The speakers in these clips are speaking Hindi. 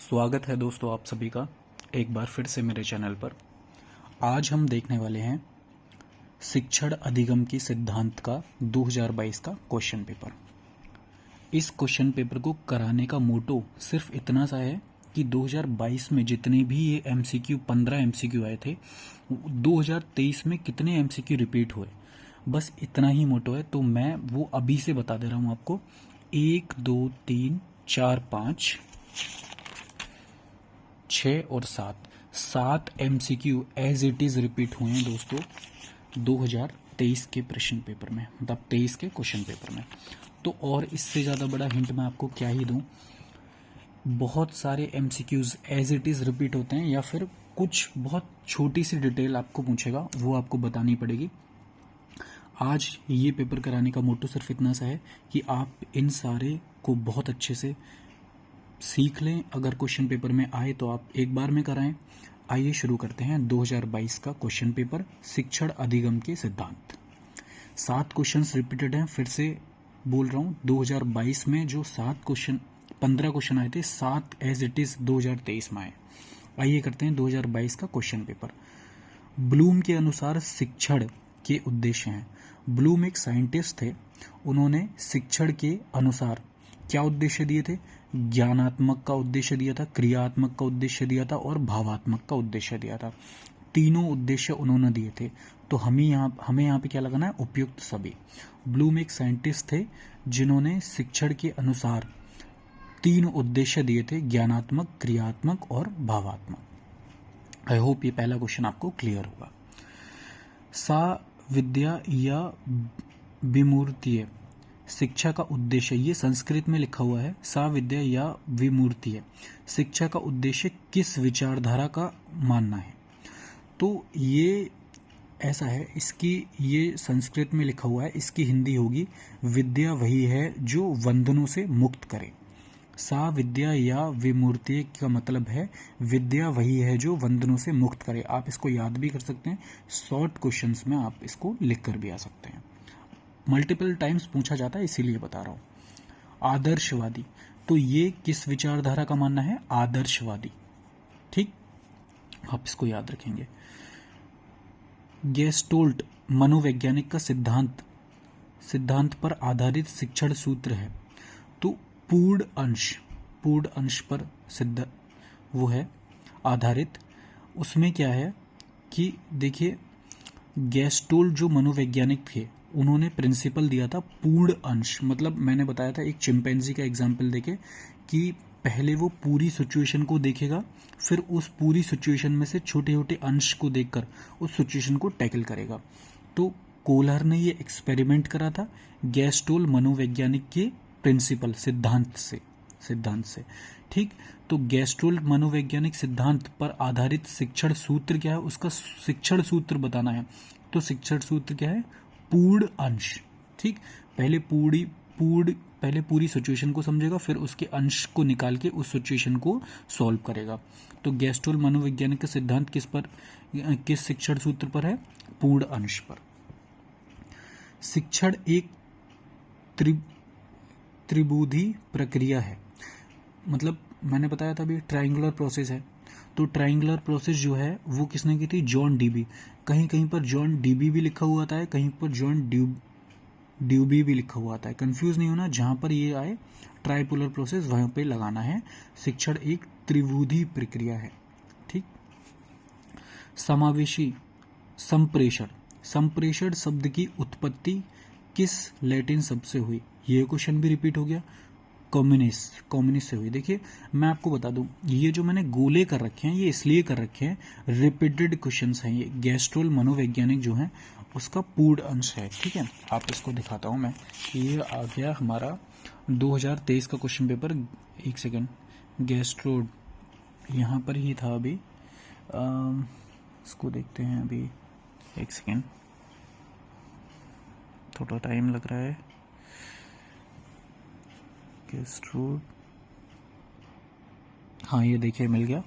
स्वागत है दोस्तों आप सभी का एक बार फिर से मेरे चैनल पर। आज हम देखने वाले हैं शिक्षण अधिगम की सिद्धांत का 2022 का क्वेश्चन पेपर। इस क्वेश्चन पेपर को कराने का मोटो सिर्फ इतना सा है कि 2022 में जितने भी ये एमसीक्यू 15 एमसीक्यू आए थे 2023 में कितने एमसीक्यू रिपीट हुए, बस इतना ही मोटो है। तो मैं वो अभी से बता दे रहा हूँ आपको। 1 2 3 4 5 6 और 7 MCQ as it is repeat हुए हैं दोस्तों 2023 के प्रश्न पेपर में, मतलब 23 के क्वेश्चन पेपर में। तो और इससे ज़्यादा बड़ा हिंट मैं आपको क्या ही दूं। बहुत सारे MCQs as it is repeat होते हैं या फिर कुछ बहुत छोटी सी डिटेल आपको पूछेगा वो आपको बतानी पड़ेगी। आज ये पेपर कराने का मोटो सिर्फ इतना सा है कि आप इन सारे को बहुत अच्छे से सीख लें। अगर क्वेश्चन पेपर में आए तो आप एक बार में कराएं। आइए शुरू करते हैं 2022 का क्वेश्चन पेपर, शिक्षण अधिगम के सिद्धांत। 7 क्वेश्चंस रिपीटेड हैं, फिर से बोल रहा हूँ। 2022 में जो 15 क्वेश्चन आए थे, 7 एज इट इज 2023 में आए। आइए करते हैं 2022 का क्वेश्चन पेपर। ब्लूम के अनुसार शिक्षण के उद्देश्य हैं। ब्लूम एक साइंटिस्ट थे, उन्होंने शिक्षण के अनुसार क्या उद्देश्य दिए थे? ज्ञानात्मक का उद्देश्य दिया था, क्रियात्मक का उद्देश्य दिया था और भावात्मक का उद्देश्य दिया था। तीनों उद्देश्य उन्होंने दिए थे। तो हमें यहाँ पे क्या लगाना है? उपयुक्त सभी। ब्लूम एक साइंटिस्ट थे जिन्होंने शिक्षण के अनुसार 3 उद्देश्य दिए थे, ज्ञानात्मक, क्रियात्मक और भावात्मक। आई होप ये पहला क्वेश्चन आपको क्लियर होगा। सा विद्या या विमूर्तीय शिक्षा का उद्देश्य, ये संस्कृत में लिखा हुआ है। सा विद्या या विमूर्तीय शिक्षा का उद्देश्य किस विचारधारा का मानना है? तो ये ऐसा है, इसकी ये संस्कृत में लिखा हुआ है, इसकी हिंदी होगी विद्या वही है जो बंधनों से मुक्त करे। सा विद्या या विमूर्तीय का मतलब है विद्या वही है जो बंधनों से मुक्त करे। आप इसको याद भी कर सकते हैं, शॉर्ट क्वेश्चंस में आप इसको लिख कर भी आ सकते हैं। मल्टीपल टाइम्स पूछा जाता है इसीलिए बता रहा हूँ। आदर्शवादी, तो ये किस विचारधारा का मानना है? आदर्शवादी। ठीक, आप इसको याद रखेंगे। गेस्टोल्ट मनोवैज्ञानिक का सिद्धांत पर आधारित शिक्षण सूत्र है। तो पूर्ण अंश पर सिद्ध वो है आधारित। उसमें क्या है कि देखिए, गेस्टोल्ट जो मनोवैज्ञानिक थे उन्होंने प्रिंसिपल दिया था पूर्ण अंश। मतलब मैंने बताया था एक चिंपैंजी का एग्जाम्पल देके कि पहले वो पूरी सिचुएशन को देखेगा, फिर उस पूरी सिचुएशन में से छोटे छोटे अंश को देखकर उस सिचुएशन को टैकल करेगा। तो कोहलर ने ये एक्सपेरिमेंट करा था गेस्टोल्ट मनोवैज्ञानिक के प्रिंसिपल सिद्धांत से। ठीक, तो गेस्टोल्ट मनोवैज्ञानिक सिद्धांत पर आधारित शिक्षण सूत्र क्या है? उसका शिक्षण सूत्र बताना है। तो शिक्षण सूत्र क्या है? पूर्ण अंश। ठीक, पहले पूरी सिचुएशन को समझेगा, फिर उसके अंश को निकाल के उस सिचुएशन को सॉल्व करेगा। तो गेस्टोल्ट मनोवैज्ञानिक का सिद्धांत किस शिक्षण सूत्र पर है? पूर्ण अंश पर। शिक्षण एक त्रिभुजी प्रक्रिया है। मतलब मैंने बताया था अभी ट्रायंगुलर प्रोसेस है। तो ट्रायंगुलर प्रोसेस जो है वो किसने की थी? John dB. कहीं कहीं पर जॉन डीबी भी लिखा हुआ आता है, कहीं पर जॉन ड्यूबी भी लिखा हुआ आता है। कंफ्यूज नहीं होना, जहाँ पर ये आए ट्राइपोलर प्रोसेस वहाँ पे लगाना है। शिक्षण एक त्रिभुजी प्रक्रिया है। ठीक, समावेशी संप्रेषण शब्द की उत्पत्ति किस लैटिन शब्द से हुई? ये क्वेश्चन भी रिपीट हो गया। कम्युनिस्ट से हुई। देखिए मैं आपको बता दूं, ये जो मैंने गोले कर रखे हैं ये इसलिए कर रखे हैं, रिपीटेड क्वेश्चंस हैं ये। गेस्टोल्ट मनोवैज्ञानिक जो है उसका पूर्ण अंश है। ठीक है, आप इसको दिखाता हूं मैं। ये आ गया हमारा 2023 का क्वेश्चन पेपर। एक सेकेंड, गेस्टोल्ट यहाँ पर ही था अभी। इसको देखते हैं अभी, एक सेकेंड, थोड़ा टाइम लग रहा है। गेस्टोल्ट, हाँ ये देखिए मिल गया।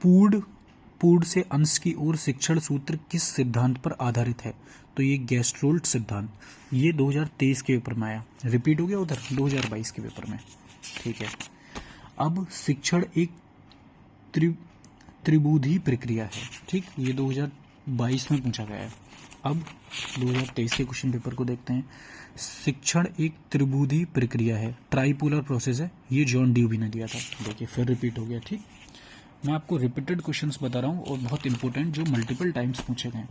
पूर्ण से अंश की ओर शिक्षण सूत्र किस सिद्धांत पर आधारित है? तो ये गेस्टोल्ट सिद्धांत, ये 2023 के पेपर में आया, रिपीट हो गया उधर 2022 के पेपर में। ठीक है, अब शिक्षण एक त्रिबुधी प्रक्रिया है, ठीक, ये 2022 में पूछा गया है। अब 2023 के क्वेश्चन पेपर को देखते हैं। शिक्षण एक त्रिबुधी प्रक्रिया है, ट्राइपोलर प्रोसेस है, ये जॉन ड्यूवी ने दिया था। देखिए फिर रिपीट हो गया, ठीक। मैं आपको रिपीटेड क्वेश्चंस बता रहा हूँ और बहुत इंपॉर्टेंट जो मल्टीपल टाइम्स पूछे गए।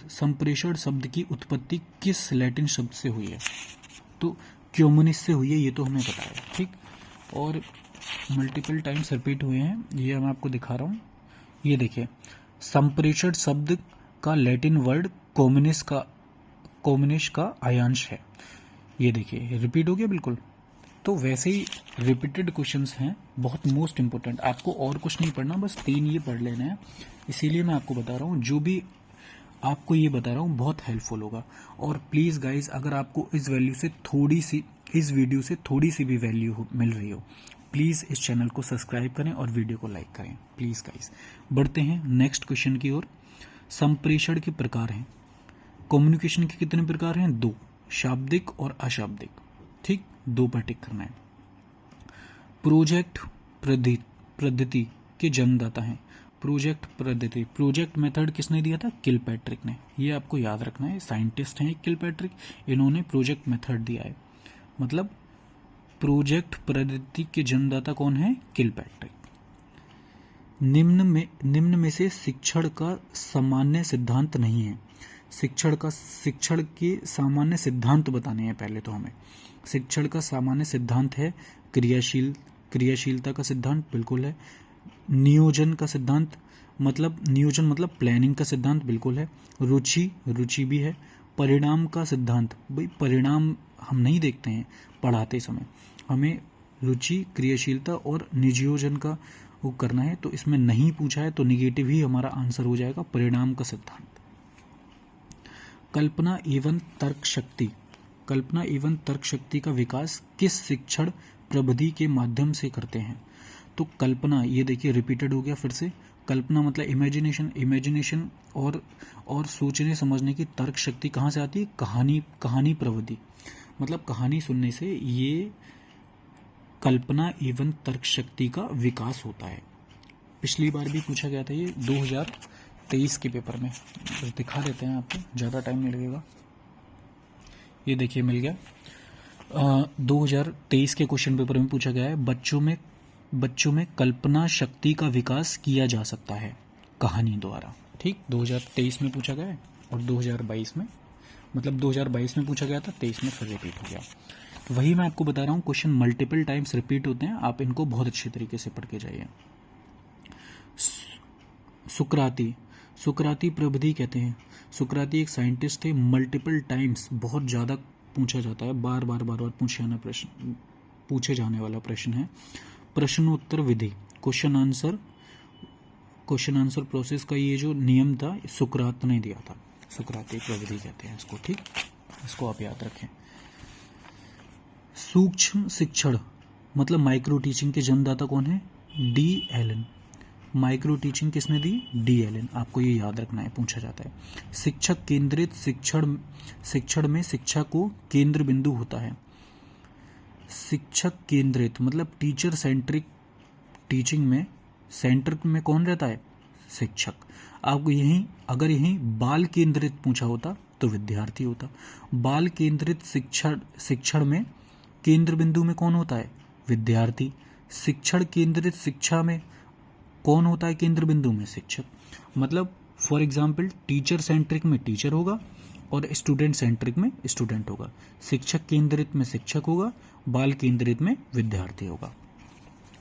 संप्रेषण शब्द की उत्पत्ति किस लैटिन शब्द से हुई है? तो क्योमुनिस से हुई है, ये तो हमें पता है, ठीक। और मल्टीपल टाइम्स रिपीट हुए हैं, ये मैं आपको दिखा रहा हूँ। ये देखिए, संप्रेषण शब्द का लैटिन वर्ड कम्युनिस का आयांश है। ये देखिए रिपीट हो गया बिल्कुल। तो वैसे ही रिपीटेड क्वेश्चंस हैं, बहुत मोस्ट इंपॉर्टेंट। आपको और कुछ नहीं पढ़ना, बस 3 ये पढ़ लेने हैं। इसीलिए मैं आपको बता रहा हूँ, जो भी आपको ये बता रहा हूँ बहुत हेल्पफुल होगा। और प्लीज़ गाइज, अगर आपको इस वीडियो से थोड़ी सी भी वैल्यू मिल रही हो, प्लीज़ इस चैनल को सब्सक्राइब करें और वीडियो को लाइक करें, प्लीज़ गाइज। बढ़ते हैं नेक्स्ट क्वेश्चन की ओर। संप्रेषण के प्रकार हैं। कम्युनिकेशन के कितने प्रकार हैं? 2, शाब्दिक और अशाब्दिक, ठीक, 2 पर टिक करना है। प्रोजेक्ट पद्धति के जन्मदाता हैं। प्रोजेक्ट मेथड किसने दिया था? किलपैट्रिक ने। ये आपको याद रखना है, साइंटिस्ट हैं किलपैट्रिक, इन्होंने प्रोजेक्ट मेथड दिया है। मतलब प्रोजेक्ट पद्धति के जन्मदाता कौन है? किलपैट्रिक। निम्न में से शिक्षण का सामान्य सिद्धांत नहीं है। शिक्षण के सामान्य सिद्धांत बताने हैं पहले तो हमें। शिक्षण का सामान्य सिद्धांत है क्रियाशीलता का सिद्धांत, बिल्कुल है। नियोजन मतलब प्लानिंग का सिद्धांत, बिल्कुल है। रुचि भी है। परिणाम का सिद्धांत, भाई परिणाम हम नहीं देखते हैं पढ़ाते समय, हमें रुचि, क्रियाशीलता और नियोजन का वो करना है। तो इसमें नहीं पूछा है तो निगेटिव ही हमारा आंसर हो जाएगा, परिणाम का सिद्धांत। कल्पना एवं तर्क शक्ति का विकास किस शिक्षण प्रविधि के माध्यम से करते हैं? तो कल्पना, ये देखिए रिपीटेड हो गया फिर से। कल्पना मतलब इमेजिनेशन और सोचने समझने की तर्क शक्ति कहाँ से आती है? कहानी प्रविधि, मतलब कहानी सुनने से ये कल्पना एवं तर्क शक्ति का विकास होता है। पिछली बार भी पूछा गया था ये 2023 के पेपर में, तो दिखा देते हैं आपको, ज़्यादा टाइम नहीं लगेगा। ये देखिए मिल गया। 2023 के क्वेश्चन पेपर में पूछा गया है, बच्चों में कल्पना शक्ति का विकास किया जा सकता है कहानी द्वारा, ठीक। 2023 में पूछा गया है और 2022 में, मतलब 2022 में पूछा गया था, 23 में फिर रिपीट हो गया। तो वही मैं आपको बता रहा हूँ, क्वेश्चन मल्टीपल टाइम्स रिपीट होते हैं, आप इनको बहुत अच्छे तरीके से पढ़ के जाइए। सुकराती प्रविधि कहते हैं। सुकराती एक साइंटिस्ट थे, मल्टीपल टाइम्स बहुत ज़्यादा पूछा जाता है, बार बार पूछे जाने वाला प्रश्न है। प्रश्नोत्तर विधि, क्वेश्चन आंसर प्रोसेस का ये जो नियम था, सुकरात ने दिया था। सुकराती प्रविधि कहते हैं इसको, ठीक, इसको आप याद रखें। सूक्ष्म शिक्षण मतलब माइक्रो टीचिंग के जन्मदाता कौन है? D Elon. माइक्रो टीचिंग किसने दी? D Elon. आपको ये याद रखना है, पूछा जाता है। शिक्षक केंद्रित शिक्षण में शिक्षा को केंद्र बिंदु होता है। शिक्षक केंद्रित मतलब टीचर सेंट्रिक टीचिंग में सेंटर में कौन रहता है? शिक्षक। आपको अगर यहीं बाल केंद्रित पूछा होता तो विद्यार्थी होता। बाल केंद्रित शिक्षण में केंद्र बिंदु में कौन होता है? विद्यार्थी। शिक्षण केंद्रित शिक्षा में कौन होता है केंद्र बिंदु में? शिक्षक। मतलब फॉर एग्जाम्पल टीचर सेंट्रिक में टीचर होगा और स्टूडेंट सेंट्रिक में स्टूडेंट होगा। शिक्षक केंद्रित में शिक्षक होगा, बाल केंद्रित में विद्यार्थी होगा।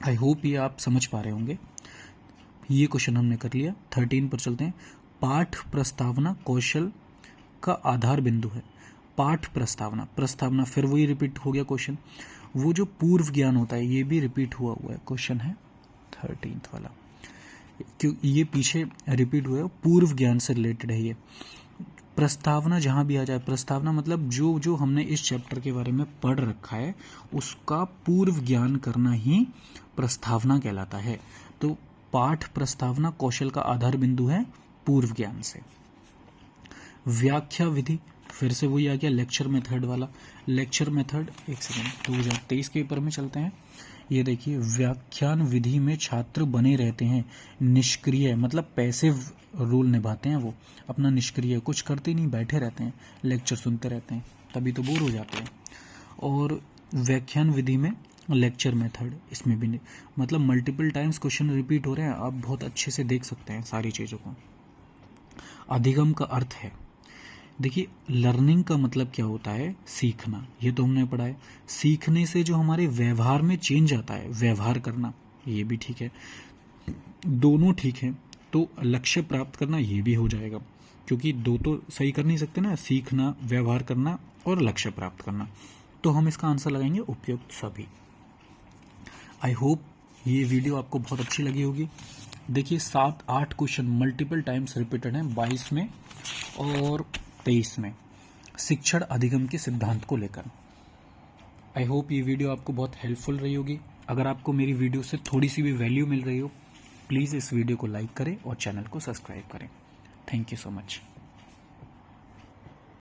आई होप ये आप समझ पा रहे होंगे। ये क्वेश्चन हमने कर लिया। 13 पर चलते हैं। पाठ प्रस्तावना कौशल का आधार बिंदु है। पाठ प्रस्तावना फिर वही रिपीट हो गया क्वेश्चन। वो जो पूर्व ज्ञान होता है ये भी रिपीट हुआ है क्वेश्चन है 13th वाला, क्यों ये पीछे रिपीट हुआ है, पूर्व ज्ञान से रिलेटेड है ये। प्रस्तावना जहाँ भी आ जाए, प्रस्तावना मतलब जो हमने इस चैप्टर के बारे में पढ़ रखा है उसका पूर्व ज्ञान करना ही प्रस्तावना कहलाता है। तो पाठ प्रस्तावना कौशल का आधार बिंदु है पूर्व ज्ञान से। व्याख्या विधि फिर से वही आ गया लेक्चर मेथड वाला। लेक्चर मेथड 1 सेकेंड 2023 के पेपर में चलते हैं। ये देखिए, व्याख्यान विधि में छात्र बने रहते हैं, निष्क्रिय मतलब पैसिव रोल निभाते हैं, वो अपना निष्क्रिय, कुछ करते नहीं, बैठे रहते हैं, लेक्चर सुनते रहते हैं, तभी तो बोर हो जाते हैं। और व्याख्यान विधि में लेक्चर मेथड, इसमें भी मतलब मल्टीपल टाइम्स क्वेश्चन रिपीट हो रहे हैं, आप बहुत अच्छे से देख सकते हैं सारी चीज़ों को। अधिगम का अर्थ है, देखिए लर्निंग का मतलब क्या होता है, सीखना, ये तो हमने पढ़ा है। सीखने से जो हमारे व्यवहार में चेंज आता है, व्यवहार करना, ये भी ठीक है, दोनों ठीक है। तो लक्ष्य प्राप्त करना ये भी हो जाएगा, क्योंकि दो तो सही कर नहीं सकते ना, सीखना, व्यवहार करना और लक्ष्य प्राप्त करना। तो हम इसका आंसर लगाएंगे उपयुक्त सभी। आई होप ये वीडियो आपको बहुत अच्छी लगी होगी। देखिए 7-8 क्वेश्चन मल्टीपल टाइम्स रिपीटेड हैं 22 में और 23 में, शिक्षण अधिगम के सिद्धांत को लेकर। आई होप ये वीडियो आपको बहुत हेल्पफुल रही होगी। अगर आपको मेरी वीडियो से थोड़ी सी भी वैल्यू मिल रही हो, प्लीज़ इस वीडियो को लाइक करें और चैनल को सब्सक्राइब करें। Thank you so much.